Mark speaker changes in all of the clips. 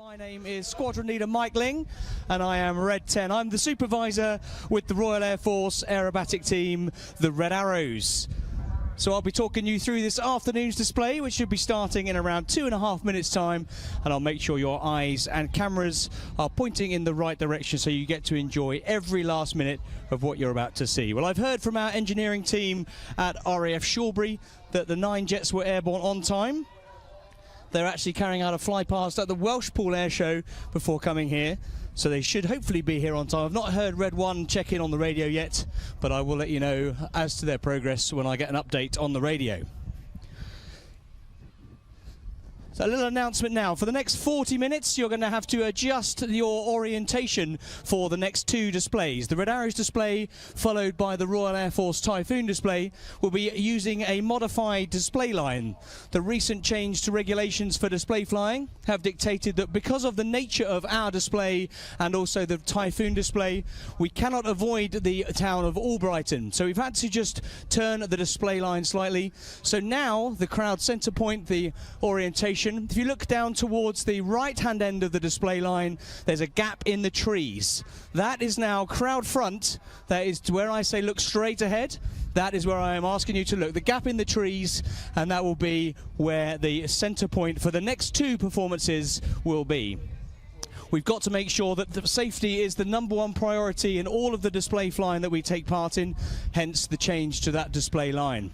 Speaker 1: My name is Squadron Leader Mike Ling, and I am Red 10. I'm the supervisor with the Royal Air Force aerobatic team, the Red Arrows. So I'll be talking you through this afternoon's display, which should be starting in around 2.5 minutes time, and I'll make sure your eyes and cameras are pointing in the right direction so you get to enjoy every last minute of what you're about to see. Well, I've heard from our engineering team at RAF Shawbury that the 9 jets were airborne on time. They're actually carrying out a fly past at the Welshpool Airshow before coming here, so they should hopefully be here on time. I've not heard Red 1 check in on the radio yet, but I will let you know as to their progress when I get an update on the radio. So a little announcement now. For the next 40 minutes, you're going to have to adjust your orientation for the next 2 displays. The Red Arrows display, followed by the Royal Air Force Typhoon display, will be using a modified display line. The recent change to regulations for display flying have dictated that because of the nature of our display and also the Typhoon display, we cannot avoid the town of Albrighton. So we've had to just turn the display line slightly. So now the crowd center point, the orientation, if you look down towards the right-hand end of the display line, there's a gap in the trees. That is now crowd front. That is where I say look straight ahead. That is where I am asking you to look. The gap in the trees, and that will be where the center point for the next 2 performances will be. We've got to make sure that the safety is the #1 priority in all of the display flying that we take part in, hence the change to that display line.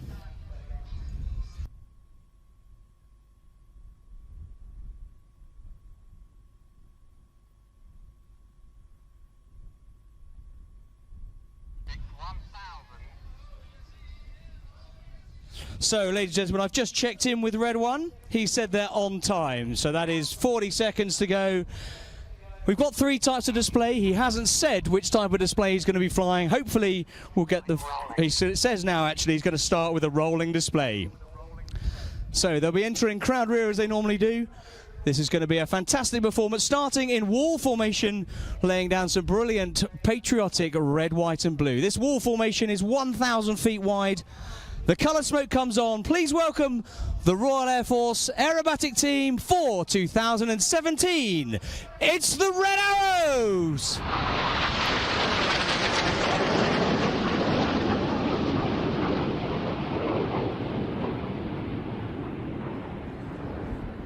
Speaker 1: So, ladies and gentlemen, I've just checked in with Red 1. He said they're on time, so that is 40 seconds to go. We've got 3 types of display. He hasn't said which type of display he's going to be flying. Hopefully, we'll get the... It says now, actually, he's going to start with a rolling display. So, they'll be entering crowd rear as they normally do. This is going to be a fantastic performance, starting in wall formation, laying down some brilliant, patriotic red, white and blue. This wall formation is 1,000 feet wide. The colour smoke comes on. Please welcome the Royal Air Force Aerobatic Team for 2017. It's the Red Arrows!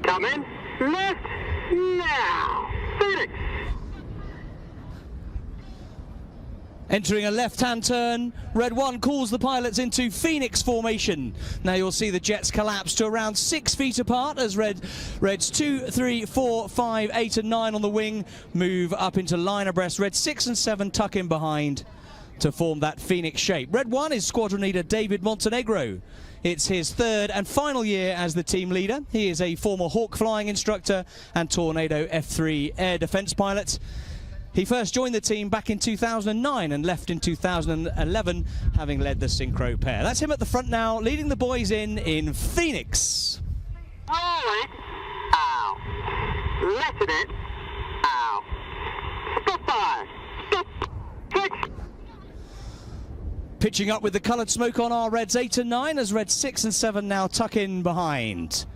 Speaker 2: Coming left now. Phoenix.
Speaker 1: Entering a left-hand turn, Red 1 calls the pilots into Phoenix formation. Now you'll see the jets collapse to around 6 feet apart as Reds 2, 3, 4, 5, 8 and 9 on the wing move up into line abreast. Reds 6 and 7 tuck in behind to form that Phoenix shape. Red 1 is Squadron Leader David Montenegro. It's his 3rd and final year as the team leader. He is a former Hawk flying instructor and Tornado F3 air defense pilot. He first joined the team back in 2009 and left in 2011, having led the synchro pair. That's him at the front now, leading the boys in Phoenix.
Speaker 2: Roll it out. Letting it out. Stop 5. Stop 6.
Speaker 1: Pitching up with the coloured smoke on are Reds 8 and 9 as Reds 6 and 7 now tuck in behind.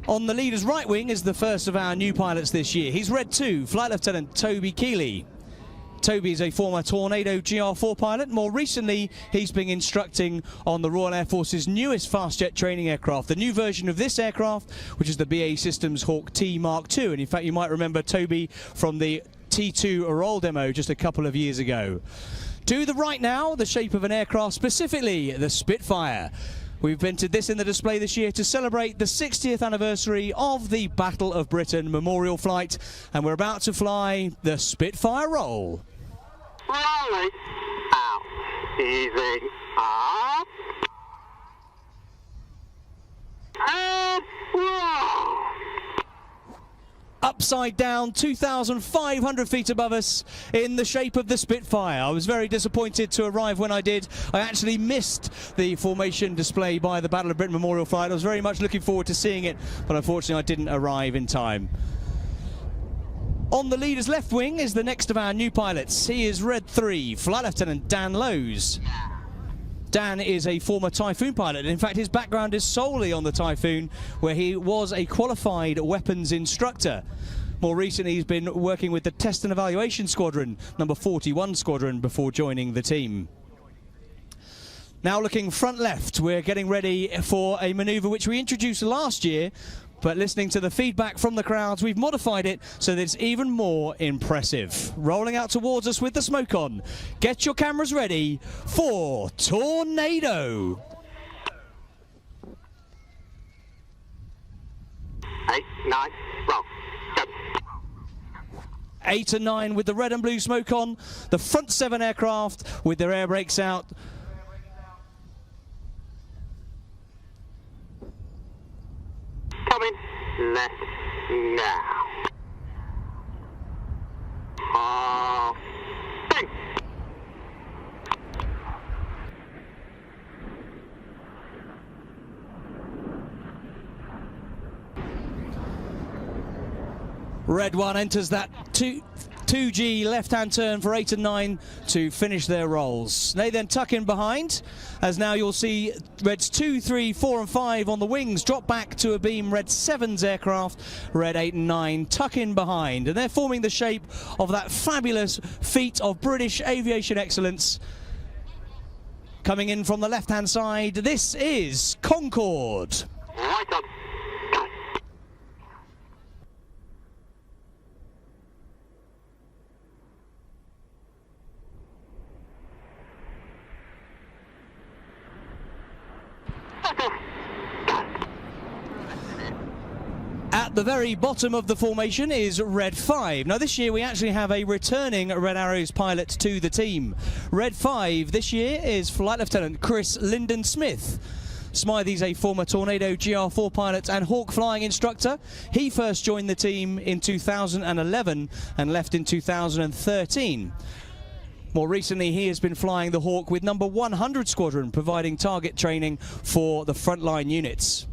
Speaker 1: On the leader's right wing is the first of our new pilots this year. He's Red 2, Flight Lieutenant Toby Keeley. Toby is a former Tornado GR4 pilot. More recently, he's been instructing on the Royal Air Force's newest fast jet training aircraft, the new version of this aircraft, which is the BAE Systems Hawk T Mark II. And in fact, you might remember Toby from the T2 roll demo just a couple of years ago. To the right now, the shape of an aircraft, specifically the Spitfire. We've entered this in the display this year to celebrate the 60th anniversary of the Battle of Britain memorial flight, and we're about to fly the Spitfire roll.
Speaker 2: Rolling out. Easy. Up. And roll.
Speaker 1: Upside down, 2,500 feet above us in the shape of the Spitfire. I was very disappointed to arrive when I did. I actually missed the formation display by the Battle of Britain Memorial Flight. I was very much looking forward to seeing it, but unfortunately I didn't arrive in time. On the leader's left wing is the next of our new pilots. He is Red 3, Flight Lieutenant Dan Lowes. Dan is a former Typhoon pilot. In fact, his background is solely on the Typhoon, where he was a qualified weapons instructor. More recently, he's been working with the Test and Evaluation Squadron, number 41 Squadron, before joining the team. Now looking front left, we're getting ready for a manoeuvre which we introduced last year, but listening to the feedback from the crowds, we've modified it so that it's even more impressive. Rolling out towards us with the smoke on. Get your cameras ready for Tornado.
Speaker 2: 8, 9, roll. Go.
Speaker 1: 8 and 9 with the red and blue smoke on. The front 7 aircraft with their air brakes out.
Speaker 2: Coming left now. Bang.
Speaker 1: Red 1 enters that 2G left-hand turn for 8 and 9 to finish their rolls. They then tuck in behind, as now you'll see Reds 2, 3, 4 and 5 on the wings drop back to a beam Red 7's aircraft. Red 8 and 9 tuck in behind, and they're forming the shape of that fabulous feat of British aviation excellence. Coming in from the left-hand side, this is Concorde.
Speaker 2: Right on. Go.
Speaker 1: At the very bottom of the formation is Red 5. Now this year we actually have a returning Red Arrows pilot to the team. Red 5 this year is Flight Lieutenant Chris Lyndon Smith. Smythe's a former Tornado GR4 pilot and Hawk flying instructor. He first joined the team in 2011 and left in 2013. More recently, he has been flying the Hawk with number 100 Squadron, providing target training for the frontline units.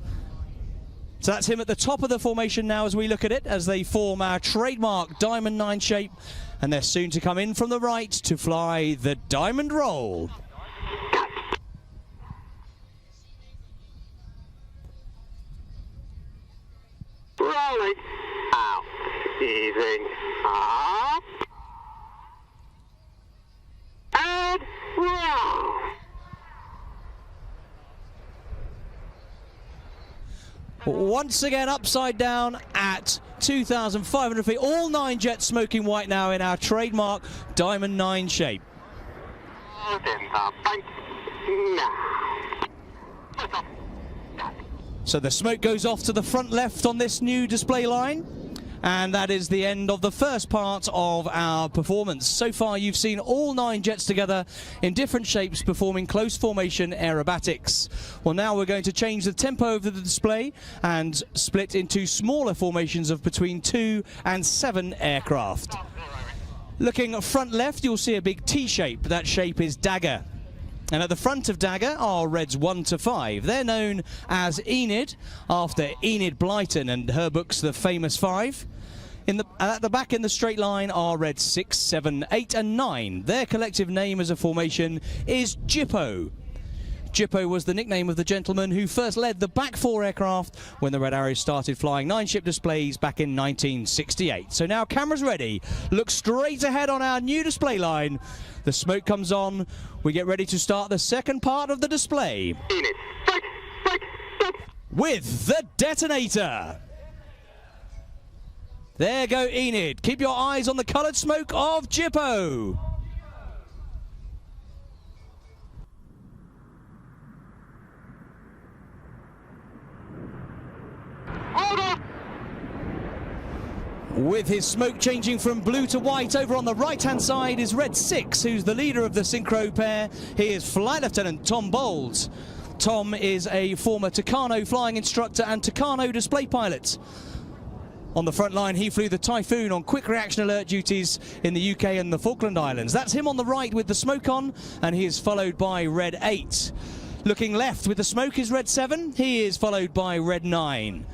Speaker 1: So that's him at the top of the formation now as we look at it, as they form our trademark Diamond 9 shape, and they're soon to come in from the right to fly the Diamond Roll.
Speaker 2: Rolling out. Easing up. And roll.
Speaker 1: Once again upside down at 2,500 feet. All 9 jets smoking white now in our trademark Diamond 9 shape.
Speaker 2: In the bank now.
Speaker 1: So the smoke goes off to the front left on this new display line. And that is the end of the first part of our performance. So far you've seen all 9 jets together in different shapes performing close formation aerobatics. Well, now we're going to change the tempo of the display and split into smaller formations of between 2 and 7 aircraft. Looking front left, you'll see a big T shape. That shape is Dagger. And at the front of Dagger are Reds 1 to 5. They're known as Enid, after Enid Blyton and her books The Famous Five. At the back in the straight line are Reds 6, 7, 8 and 9. Their collective name as a formation is Jippo. Jippo was the nickname of the gentleman who first led the back 4 aircraft when the Red Arrows started flying 9-ship displays back in 1968. So now cameras ready. Look straight ahead on our new display line. The smoke comes on. We get ready to start the second part of the display.
Speaker 2: Enid. Break, break, break.
Speaker 1: With the detonator. There go Enid. Keep your eyes on the coloured smoke of Jippo. With his smoke changing from blue to white, over on the right-hand side is Red 6, who's the leader of the synchro pair. He is Flight Lieutenant Tom Bowles. Tom is a former Tucano flying instructor and Tucano display pilot. On the front line, he flew the Typhoon on quick reaction alert duties in the UK and the Falkland Islands. That's him on the right with the smoke on, and he is followed by Red 8. Looking left with the smoke is Red 7. He is followed by Red 9.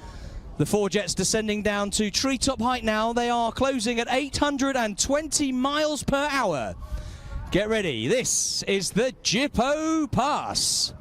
Speaker 1: The 4 jets descending down to treetop height now. They are closing at 820 miles per hour. Get ready. This is the Jippo Pass.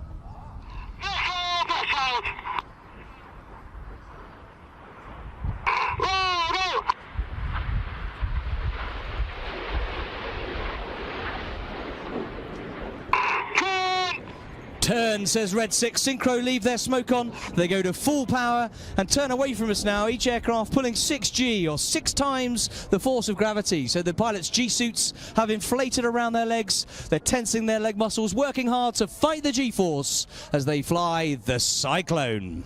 Speaker 1: Turn, says Red 6. Synchro leave their smoke on. They go to full power and turn away from us now. Each aircraft pulling 6G, or 6 times the force of gravity. So the pilots' G-suits have inflated around their legs. They're tensing their leg muscles, working hard to fight the G-force as they fly the Cyclone.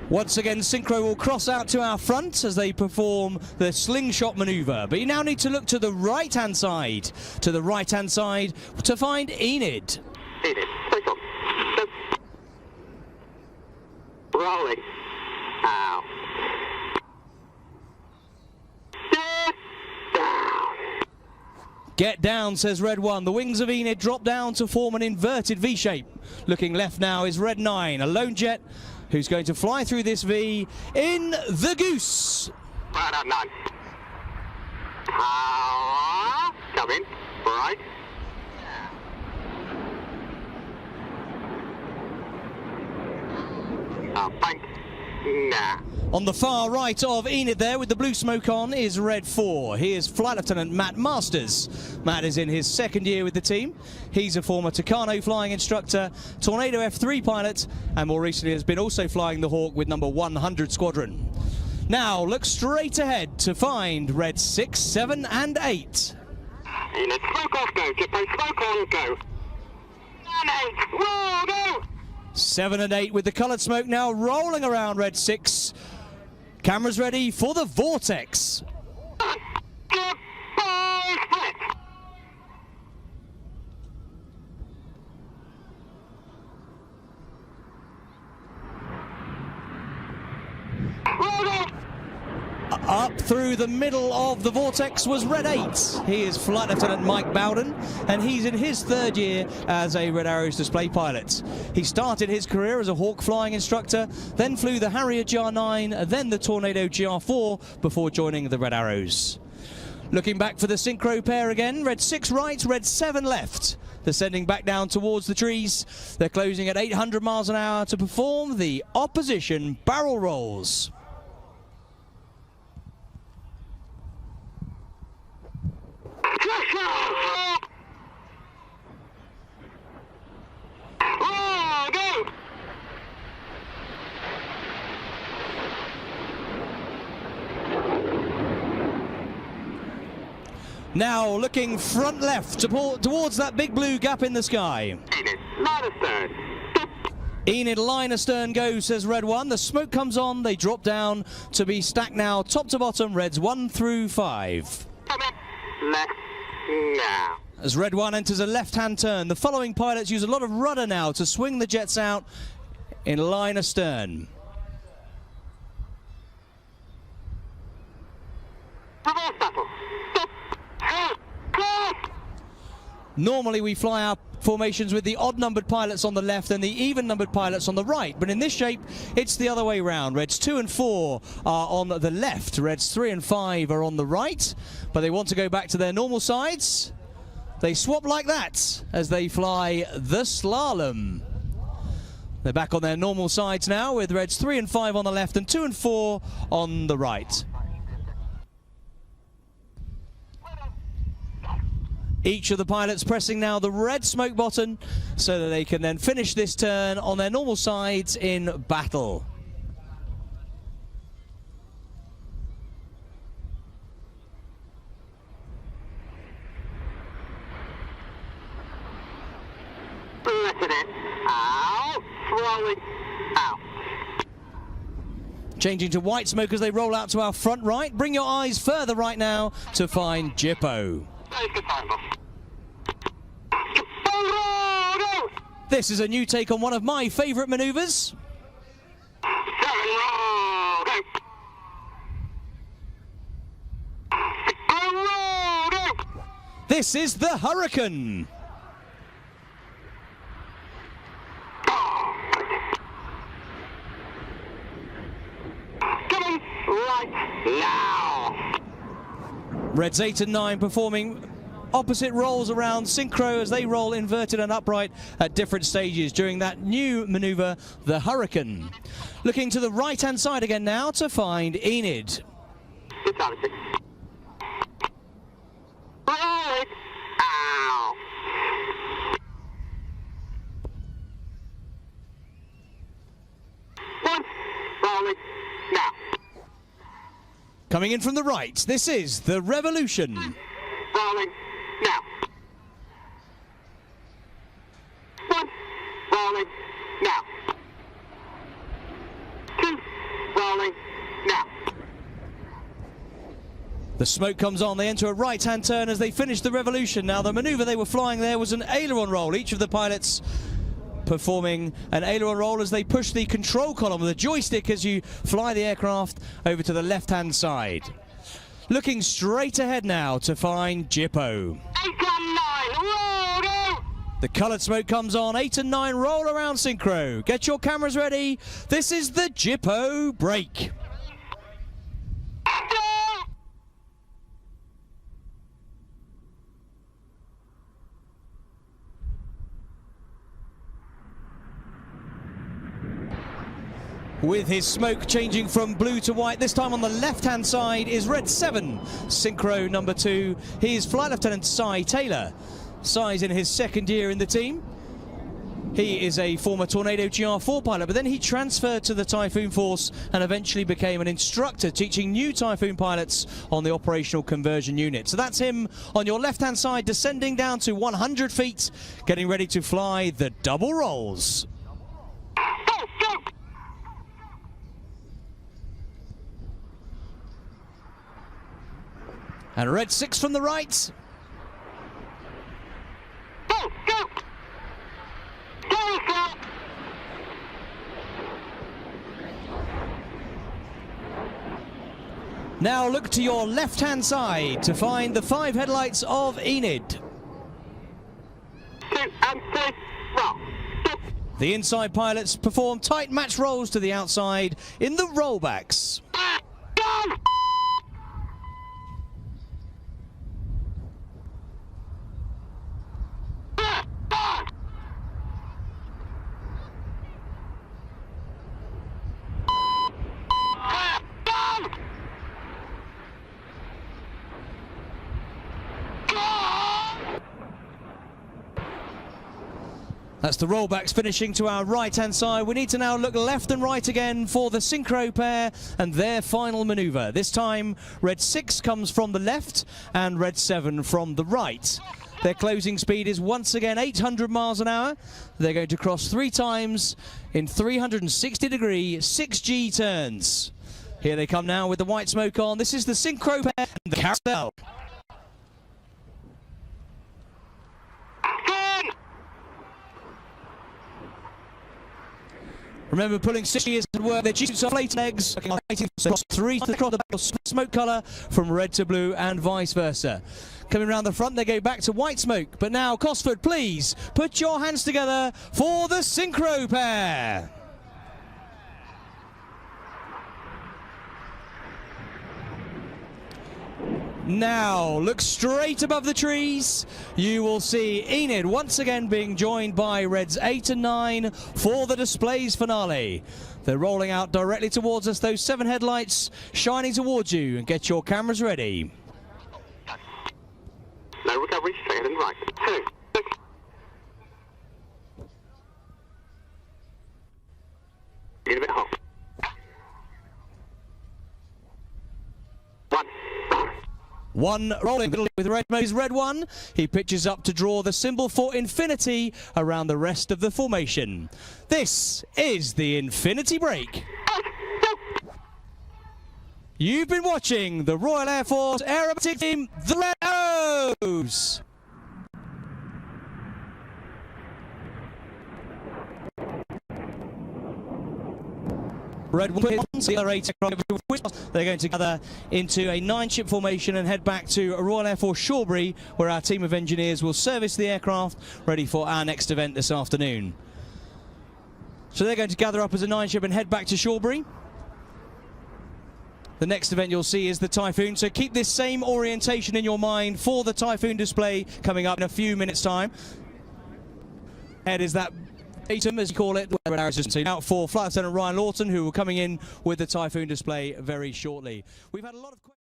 Speaker 1: Once again, Synchro will cross out to our front as they perform the slingshot maneuver. But you now need to look to the right-hand side. To the right-hand side to find Enid.
Speaker 2: Enid, take on. Rolling. Out. Down.
Speaker 1: Get down, says Red 1. The wings of Enid drop down to form an inverted V shape. Looking left now is Red 9, a lone jet who's going to fly through this V in the Goose.
Speaker 2: Right on 9. Power. Come in. Right. Bank. Nah.
Speaker 1: On the far right of Enid there with the blue smoke on is Red 4. He is Flight Lieutenant Matt Masters. Matt is in his 2nd year with the team. He's a former Tucano flying instructor, Tornado F3 pilot, and more recently has been also flying the Hawk with number 100 Squadron. Now look straight ahead to find Red 6, 7 and 8.
Speaker 2: Enid, smoke off, go. Jippo, smoke on, go. 9, 8, roll, go.
Speaker 1: 7 and 8 with the coloured smoke now rolling around Red 6. Cameras ready for the Vortex.
Speaker 2: Goodbye, split. Roll, go.
Speaker 1: Up through the middle of the Vortex was Red 8. He is Flight Lieutenant Mike Bowden, and he's in his 3rd year as a Red Arrows display pilot. He started his career as a Hawk flying instructor, then flew the Harrier GR9, then the Tornado GR4 before joining the Red Arrows. Looking back for the Synchro pair again, Red 6 right, Red 7 left. Descending back down towards the trees. They're closing at 800 miles an hour to perform the opposition barrel rolls. Now looking front left towards that big blue gap in the sky.
Speaker 2: Enid, line astern.
Speaker 1: Enid line astern goes, says Red 1. The smoke comes on, they drop down to be stacked now top to bottom, Reds 1 through 5.
Speaker 2: Come in. Left. Now.
Speaker 1: As Red 1 enters a left-hand turn, the following pilots use a lot of rudder now to swing the jets out in line astern.
Speaker 2: Reverse battle. Stop. Close.
Speaker 1: Normally we fly our formations with the odd-numbered pilots on the left and the even-numbered pilots on the right, but in this shape it's the other way round. Reds 2 and 4 are on the left, Reds 3 and 5 are on the right, but they want to go back to their normal sides. They swap like that as they fly the slalom. They're back on their normal sides now with Reds 3 and 5 on the left and 2 and 4 on the right. Each of the pilots pressing now the red smoke button so that they can then finish this turn on their normal sides in battle.
Speaker 2: Let it in. Out. Rolling. Out.
Speaker 1: Changing to white smoke as they roll out to our front right. Bring your eyes further right now to find Jippo.
Speaker 2: Take your time, boss.
Speaker 1: This is a new take on one of my favourite manoeuvres.
Speaker 2: 7 roll. Go. 6 roll. Go.
Speaker 1: This is the Hurricane.
Speaker 2: right now.
Speaker 1: Reds 8 and 9 performing opposite rolls around synchro as they roll inverted and upright at different stages during that new manoeuvre, the Hurricane. Looking to the right-hand side again now to find Enid.
Speaker 2: Good time, 6. Roll it. Ow. One. Roll it. Now.
Speaker 1: Coming in from the right, this is the Revolution.
Speaker 2: Rolling. Now. One. Rolling. Now. Two. Rolling. Now.
Speaker 1: The smoke comes on, they enter a right-hand turn as they finish the Revolution. Now the manoeuvre they were flying there was an aileron roll. Each of the pilots performing an aileron roll as they push the control column of the joystick as you fly the aircraft over to the left-hand side. Looking straight ahead now to find Jippo.
Speaker 2: 8 and 9. Roll, go.
Speaker 1: The coloured smoke comes on, 8 and 9 roll around synchro. Get your cameras ready. This is the Jippo break. With his smoke changing from blue to white, this time on the left-hand side is Red 7, Synchro number 2. He is Flight Lieutenant Si Taylor. Si's in his second year in the team. He is a former Tornado GR4 pilot, but then he transferred to the Typhoon Force and eventually became an instructor teaching new Typhoon pilots on the operational conversion unit. So that's him on your left-hand side, descending down to 100 feet, getting ready to fly the double rolls. And Red 6 from the right.
Speaker 2: Go, go. Go, go.
Speaker 1: Now look to your left-hand side to find the 5 headlights of Enid.
Speaker 2: 2 and 3. Roll.
Speaker 1: The inside pilots perform tight match rolls to the outside in the rollbacks.
Speaker 2: Go.
Speaker 1: That's the rollbacks finishing to our right-hand side. We need to now look left and right again for the synchro pair and their final manoeuvre. This time, Red 6 comes from the left and Red 7 from the right. Their closing speed is once again 800 miles an hour. They're going to cross 3 times in 360-degree 6G turns. Here they come now with the white smoke on. This is the synchro pair and the carousel. Remember, pulling 6 years at work, their chiefs are inflated legs, across 3 across the smoke colour from red to blue and vice versa. Coming around the front, they go back to white smoke. But now, Cosford, please put your hands together for the synchro pair. Now, look straight above the trees. You will see Enid once again being joined by Reds 8 and 9 for the displays finale. They're rolling out directly towards us, those 7 headlights shining towards you. And get your cameras ready.
Speaker 2: No recovery, straight and right. 2, 6. Get a bit hot. 1.
Speaker 1: 1 rolling with red is Red 1. He pitches up to draw the symbol for infinity around the rest of the formation. This is the Infinity Break. You've been watching the Royal Air Force Aerobatic Team, the Red Arrows. Red 1 they're going to gather into a 9-ship formation and head back to Royal Air Force Shawbury, where our team of engineers will service the aircraft ready for our next event this afternoon. So they're going to gather up as a 9-ship and head back to Shawbury. The next event you'll see is the Typhoon, so keep this same orientation in your mind for the Typhoon display coming up in a few minutes' time. Ahead is that Atom, as you call it, out for Flight Lieutenant Ryan Lawton, who will coming in with the Typhoon display very shortly. We've had a lot of